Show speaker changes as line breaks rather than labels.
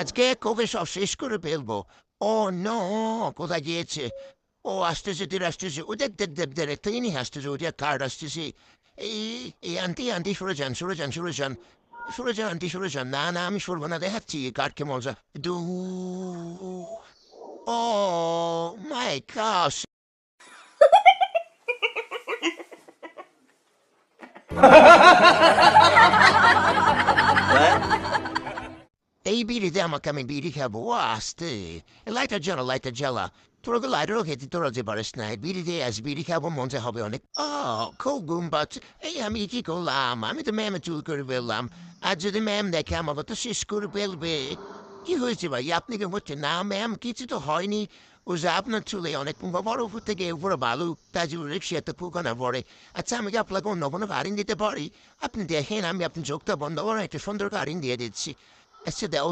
আজকে কোকে সব শেষ করে ফেলবো। ও নো, কোথায় গিয়েছে? ও আসতেছে, তীর আসতেছে, ও দেখ দেখ দেখ দেখ, ট্রেনই আসতেছে, ওটা কার্ড আসতেছে। এই এই আন্টি আন্টি সরে যান, সরে যান, সরে যান, সরে যান আন্টি, সরে যান। না না, আমি সরবো না, দেখাচ্ছি কার্ড কে মজা। দু ও মাই গশ। এই বিড়িতে আমাকে, আমি বিড়ি খাবো, ও আসতে। লাইটার জ্বালা, লাইটার জ্বালা। তোরা তো লাইটারও খেতে তোরা যে পারিস না, বিড়ি দিয়ে আজ বিড়ি খাবো, মজা হবে অনেক। ও খুব ঘুম পাচ্ছে। এই আমি কি করলাম? আমি তো ম্যামে চুল করে ফেললাম। আর যদি ম্যাম দেখে আমাকে তো শেষ করে ফেলবে। কি হয়েছে ভাই, আপনি কি বলছেন? না ম্যাম, কিছু তো হয়নি। ও যে আপনার চুলে অনেক বড় উপর থেকে উপরে বালু, তাই জন্য রিক্সাতে ফুকানা পড়ে। আচ্ছা, আমি কি আপনাকে অন্য কোনো কারেন্ট দিতে পারি? আপনি দেখেন, আমি আপনার চোখটা বন্ধ করে একটা সুন্দর কারেন্ট দিয়ে দিচ্ছি। আচ্ছা,